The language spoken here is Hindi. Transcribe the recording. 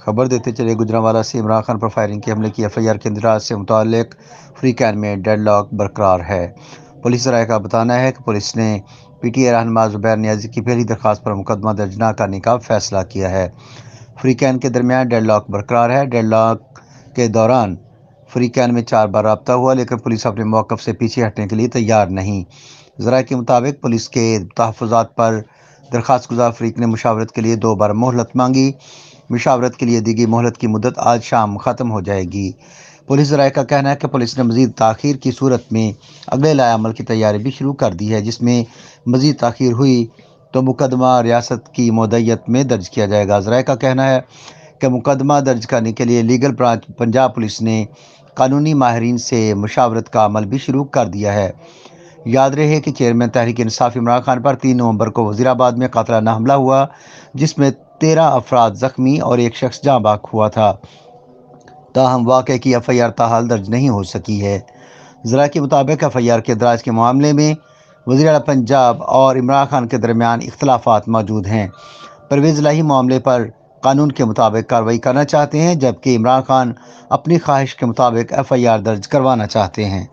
खबर देते चले गुजरांवाला से इमरान खान पर फायरिंग के हमले की एफआईआर के इंदिराज से मुताल्लिक फ्रीकैन में डेडलॉक बरकरार है। पुलिस राय का बताना है कि पुलिस ने पीटीआई रहनुमा ज़ुबैर नियाज़ी की पहली दरख्वास्त पर मुकदमा दर्ज न करने का फैसला किया है। फ्रीकैन के दरमियान डेडलॉक बरकरार है। डेडलॉक के दौरान फ्रीकैन में 4 बार रब्ता हुआ, लेकिन पुलिस अपने मौक़िफ से पीछे हटने के लिए तैयार नहीं। ज़राए के मुताबिक पुलिस के तहफ़्फ़ुज़ात पर दरख्वास्त गुज़ार फ़रीक ने मुशावरत के लिए 2 बार मोहलत मांगी। मुशावरत के लिए दी गई मोहलत की मुद्दत आज शाम ख़त्म हो जाएगी। पुलिस ज़राए का कहना है कि पुलिस ने मज़ीद ताख़ीर की सूरत में अगले लाएअमल की तैयारी भी शुरू कर दी है, जिसमें मज़ीद ताख़ीर हुई तो मुकदमा रियासत की मुद्दत में दर्ज किया जाएगा। ज़राए का कहना है कि मुकदमा दर्ज करने के लिए लीगल ब्रांच पंजाब पुलिस ने कानूनी माहिरीन से मुशावरत का अमल भी शुरू कर दिया है। याद रहे कि चेयरमैन तहरीक-ए-इंसाफ इमरान खान पर 3 नवंबर को वज़ीराबाद में कातिलाना हमला हुआ, जिसमें 13 अफराद ज़ख्मी और 1 शख्स जाँ बाक हुआ था। ताहम वाक़े की एफआईआर ताहाल दर्ज नहीं हो सकी है। ज़रा के मुताबिक एफआईआर के दराज के मामले में वज़ीर आला पंजाब और इमरान खान के दरमियान इख्तलाफात मौजूद हैं। परवेज़ इलाही मामले पर कानून के मुताबिक कार्रवाई करना चाहते हैं, जबकि इमरान खान अपनी ख्वाहिश के मुताबिक एफआईआर दर्ज करवाना चाहते हैं।